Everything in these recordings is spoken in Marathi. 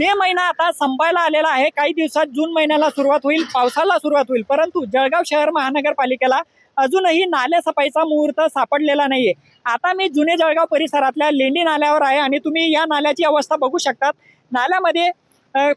मे महिना आता संपायला आलेला आहे. काही दिवसात जून महिन्याला सुरुवात होईल, पावसाला सुरुवात होईल. परंतु जळगाव शहर महानगरपालिकेला अजूनही नालेसफाईचा मुहूर्त सापडलेला नाहीये. आता मी जुने जळगाव परिसरातल्या लेंडी नाल्यावर आहे आणि तुम्ही या नाल्याची अवस्था बघू शकतात. नाल्यामध्ये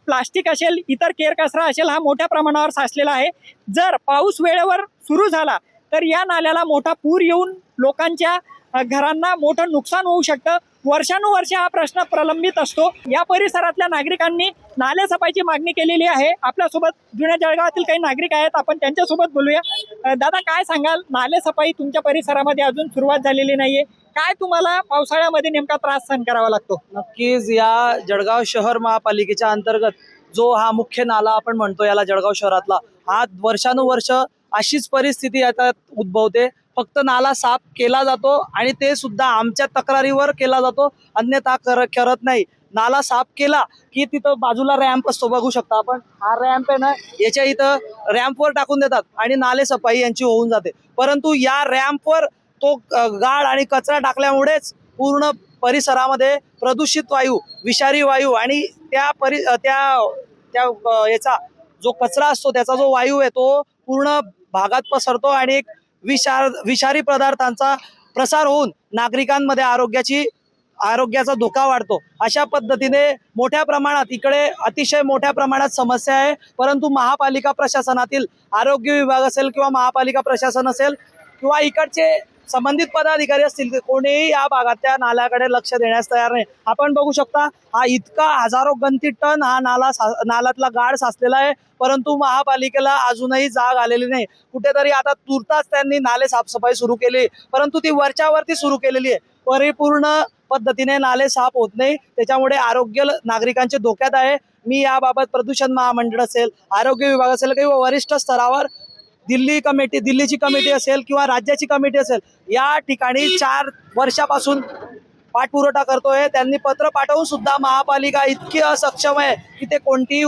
प्लास्टिक असेल, इतर केर कचरा असेल, हा मोठ्या प्रमाणावर साचलेला आहे. जर पाऊस वेळेवर सुरू झाला तर या नाल्याला मोठा पूर येऊन लोकांच्या घरांना मोठं नुकसान होऊ शकतं. वर्षानुवर्षे हा प्रश्न प्रलंबित असतो. या परिसरातल्या नागरिकांनी नालेसफाईची मागणी केलेली आहे. आपल्यासोबत जुन्या जळगावातील काही नागरिक आहेत, आपण त्यांच्यासोबत बोलूया. दादा, काय सांगाल, नालेसफाई तुमच्या परिसरामध्ये अजून सुरुवात झालेली नाहीये, काय तुम्हाला पावसाळ्यामध्ये नेमका त्रास सहन करावा लागतो? नक्कीच या जळगाव शहर महापालिकेच्या अंतर्गत जो हा मुख्य नाला आपण म्हणतो याला जळगाव शहरातला, हा वर्षानुवर्ष अशीच परिस्थिती आता उद्भवते. फक्त नाला साफ केला जातो आणि ते सुद्धा आमच्या तक्रारीवर केला जातो, अन्यथा करत नाही. नाला साफ केला की तिथं बाजूला रॅम्प असतो, बघू शकता आपण, हा रॅम्प आहे ना, याच्या इथं रॅम्पवर टाकून देतात आणि नाले सफाई यांची होऊन जाते. परंतु या रॅम्पवर तो गाळ आणि कचरा टाकल्यामुळेच पूर्ण परिसरामध्ये प्रदूषित वायू, विषारी वायू आणि याचा जो कचरा असतो त्याचा जो वायू आहे तो पूर्ण भागात पसरतो आणि एक विषारी पदार्थांचा प्रसार होऊन नागरिकांमध्ये आरोग्याचा धोका वाढतो. अशा पद्धतीने मोठ्या प्रमाणात इकडे अतिशय मोठ्या प्रमाणात समस्या आहे. परंतु महापालिका प्रशासनातील आरोग्य विभाग असेल किंवा महापालिका प्रशासन असेल किंवा इकडचे संबंधित पदाधिकारी असतील, कोणीही या भागातल्या नाल्याकडे लक्ष देण्यास तयार नाही. आपण बघू शकता, हा इतका हजारो गंती टन हा नाल्यातला गाळ साचलेला आहे, परंतु महापालिकेला अजूनही जाग आलेली नाही. कुठेतरी आता तुर्तास त्यांनी नाले साफसफाई सुरू केली, परंतु ती वरच्यावरती सुरू केलेली आहे, परिपूर्ण पद्धतीने नाले साफ होत नाही. त्याच्यामुळे आरोग्य नागरिकांचे धोक्यात आहे. मी याबाबत प्रदूषण महामंडळ असेल, आरोग्य विभाग असेल किंवा वरिष्ठ स्तरावर दिल्लीची कमिटी असेल किंवा राज्याची कमिटी असेल, या ठिकाणी 4 वर्षापासून पाठपुरावा करतोय. त्यांनी पत्र पाठवून सुद्धा महापालिका इतकी असक्षम आहे की ते कोणतीही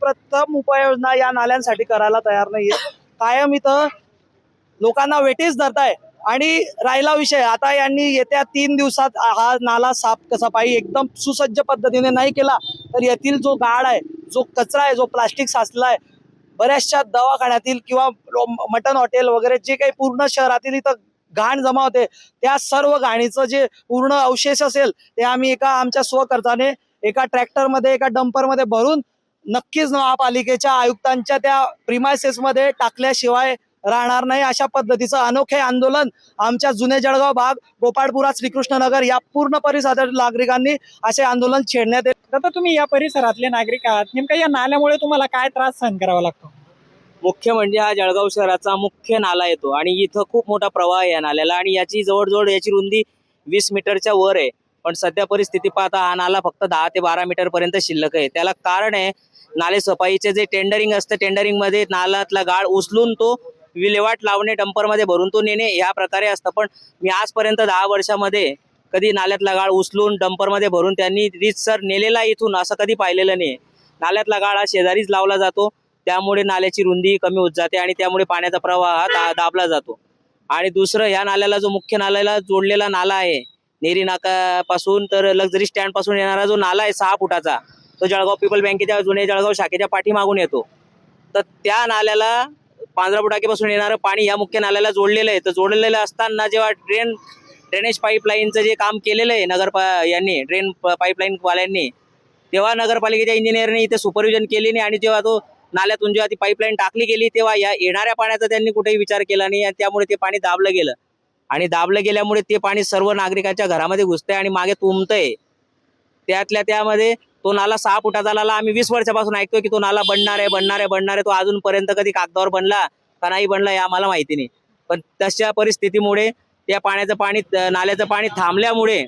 प्रथम उपाययोजना या नाल्यांसाठी करायला तयार नाहीये. कायम इथं लोकांना वेटीस धरताय. आणि राहिला विषय, आता यांनी येत्या 3 दिवसात हा नाला सफाई एकदम सुसज्ज पद्धतीने नाही केला तर येथील जो गाळ आहे, जो कचरा आहे, जो प्लास्टिक साचला आहे, बऱ्याचशा दवाखान्यातील किंवा मटन हॉटेल वगैरे जे काही पूर्ण शहरातील इथं घाण जमा होते, त्या सर्व घाणीचं जे पूर्ण अवशेष असेल ते आम्ही आमच्या स्वखर्चाने एका ट्रॅक्टरमध्ये, एका डंपरमध्ये भरून नक्कीच महापालिकेच्या आयुक्तांच्या त्या प्रिमायसेसमध्ये टाकल्याशिवाय राहणार नाही. अशा पद्धतीचं अनोखे आंदोलन आमच्या जुने जळगाव भाग, गोपाळपुरा, श्रीकृष्णनगर या पूर्ण परिसरातील नागरिकांनी असे आंदोलन छेडण्यात येते. आता तुम्ही या परिसरातले नागरिक आहात, नेमका या नाल्यामुळे तुम्हाला काय त्रास सहन करावा लागतो? मुख्य म्हणजे हा जळगाव शहराचा मुख्य नाला येतो आणि इथं खूप मोठा प्रवाह आहे या नाल्याला आणि याची जवळजवळ याची रुंदी 20 मीटरच्या वर आहे. पण सध्या परिस्थिती पाहता हा नाला फक्त 10 ते 12 मीटर पर्यंत शिल्लक आहे. त्याला कारण आहे नाले सफाईचे जे टेंडरिंग असतं, टेंडरिंग मध्ये नाल्यातला गाळ उचलून तो विल्हेवाट लावणे, डंपरमध्ये भरून तो नेणे, या प्रकारे असतं. पण मी आजपर्यंत 10 वर्षामध्ये कधी नाल्यातला गाळ उचलून डंपरमध्ये भरून त्यांनी रीतसर नेलेला इथून असं कधी पाहिलेलं नाही. नाल्यातला गाळ हा शेजारीच लावला जातो, त्यामुळे नाल्याची रुंदी कमी होत जाते आणि त्यामुळे पाण्याचा प्रवाह दाबला जातो. आणि दुसरं, ह्या नाल्याला जो मुख्य नाल्याला जोडलेला नाला आहे, नेरी नाकापासून तर लक्झरी स्टँड पासून येणारा जो नाला आहे 6 फुटाचा, तो जळगाव पीपल बँकेच्या जुने जळगाव शाखेच्या पाठीमागून येतो. तर त्या नाल्याला पांढरपूर टाकीपासून येणारं पाणी या मुख्य नाल्याला जोडलेलं आहे. तर जोडलेलं असताना जेव्हा ड्रेनेज पाईपलाईनचं जे काम केलेलं आहे यांनी, ड्रेन पाईपलाईन वाल्यांनी, तेव्हा नगरपालिकेच्या इंजिनियरने इथे सुपरविजन केली नाही आणि जेव्हा तो नाल्यातून जेव्हा ती पाईपलाईन टाकली गेली तेव्हा या येणाऱ्या पाण्याचा त्यांनी कुठेही विचार केला नाही आणि त्यामुळे ते पाणी दाबलं गेलं आणि दाबलं गेल्यामुळे ते पाणी सर्व नागरिकांच्या घरामध्ये घुसतंय आणि मागे तुंबतंय. त्यामध्ये तो नाला 6 फुटाचा नाला, आम्ही 20 वर्षापासून ऐकतोय की तो नाला बनणार आहे. तो अजूनपर्यंत कधी कागदावर बनला का नाही बनला हे आम्हाला माहिती नाही. पण तशा परिस्थितीमुळे त्या नाल्याचं पाणी थांबल्यामुळे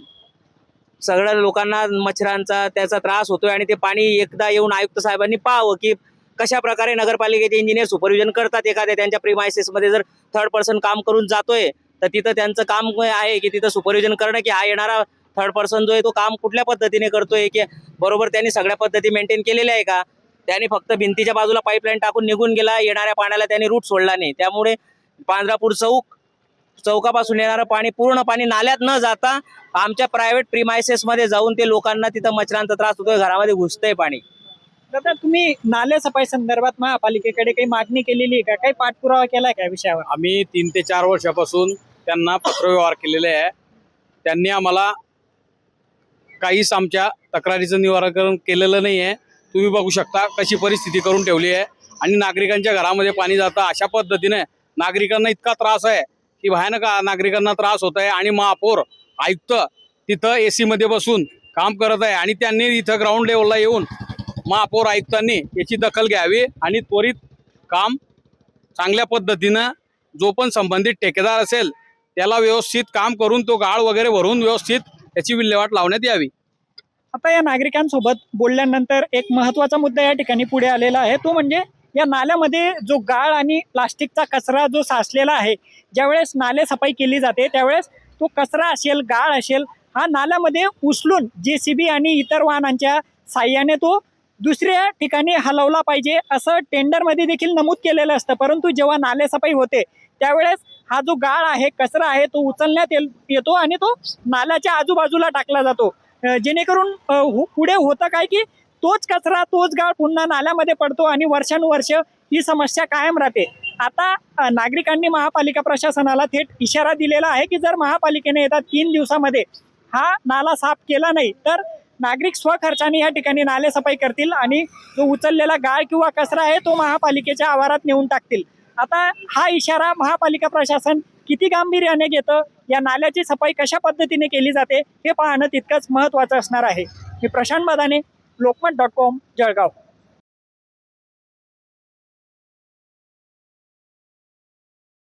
सगळ्या लोकांना मच्छरांचा त्याचा त्रास होतोय आणि ते पाणी एकदा येऊन आयुक्त साहेबांनी पाहावं की कशा प्रकारे नगरपालिकेचे इंजिनियर सुपरविजन करतात. एखाद्या त्यांच्या प्रिमायसेसमध्ये जर 3rd पर्सन काम करून जातोय तर तिथं त्यांचं काम आहे की तिथं सुपरविजन करणं, की हा येणारा 3rd पर्सन जो आहे तो काम कुठल्या पद्धतीने करतोय, की बरोबर त्यांनी सगळ्या पद्धती मेंटेन केलेल्या आहे का. त्यांनी फक्त भिंतीच्या बाजूला पाईपलाईन टाकून निघून गेला, येणाऱ्या पाण्याला त्यांनी रूट सोडला नाही. त्यामुळे पांढरापूर चौक चौकापासून येणारं पाणी पूर्ण पाणी नाल्यात न जाता आमच्या प्रायव्हेट प्रिमायसेस मध्ये जाऊन ते लोकांना तिथं मच्छरांचा त्रास होतोय, घरामध्ये घुसतंय पाणी. दादा, तुम्ही नाले सफाई संदर्भात महापालिकेकडे काही मागणी केलेली आहे का? काही पाठपुरावा केलाय का या विषयावर? आम्ही 3 ते 4 वर्षापासून त्यांना पत्रव्यवहार केलेले आहे. त्यांनी आम्हाला काहीच आमच्या तक्रारीचं निराकरण केलेलं नाही आहे. तुम्ही बघू शकता कशी परिस्थिती करून ठेवली आहे आणि नागरिकांच्या घरामध्ये पाणी जातं. अशा पद्धतीने नागरिकांना इतका त्रास आहे की भयानक नागरिकांना त्रास होत आहे. आणि महापौर आयुक्त तिथं AC मध्ये बसून काम करत आहे आणि त्यांनी इथं ग्राउंड लेवलला येऊन महापौर आयुक्तांनी याची दखल घ्यावी आणि त्वरित काम चांगल्या पद्धतीनं जो पण संबंधित ठेकेदार असेल त्याला व्यवस्थित काम करून तो गाळ वगैरे भरून व्यवस्थित त्याची विल्हेवाट लावण्यात यावी. आता या नागरिकांसोबत बोलल्यानंतर एक महत्वाचा मुद्दा या ठिकाणी पुढे आलेला आहे, तो म्हणजे या नाल्यामध्ये जो गाळ आणि प्लास्टिकचा कचरा जो साचलेला आहे, ज्यावेळेस नाले सफाई केली जाते त्यावेळेस तो कचरा असेल, गाळ असेल, हा नाल्यामध्ये उचलून JCB आणि इतर वाहनांच्या साह्याने तो दुसऱ्या ठिकाणी हलवला पाहिजे असं टेंडरमध्ये देखील नमूद केलेलं असतं. परंतु जेव्हा नाले सफाई होते त्यावेळेस हा जो गाळ आहे, कचरा आहे, तो उचलण्यात येतो आणि तो नाल्याच्या आजूबाजूला टाकला जातो, जेणेकरून पुढे होतं काय की तोच कचरा, तोच गाळ पुन्हा नाल्यामध्ये पडतो आणि वर्षानुवर्ष ही समस्या कायम राहते. आता नागरिकांनी महापालिका प्रशासनाला थेट इशारा दिलेला आहे की जर महापालिकेने येत्या 3 दिवसामध्ये हा नाला साफ केला नाही तर नागरिक स्वखर्चाने या ठिकाणी नाले सफाई करतील आणि जो उचललेला गाळ किंवा कचरा आहे तो महापालिकेच्या आवारात नेऊन टाकतील. आता हा इशारा महापालिका प्रशासन किती गांभीर्याने घेतं, या नाल्याची सफाई कशा पद्धतीने केली जाते हे पाहणं तितकंच महत्त्वाचं असणार आहे. मी प्रशांत बदाने, लोकमत.com, जळगाव.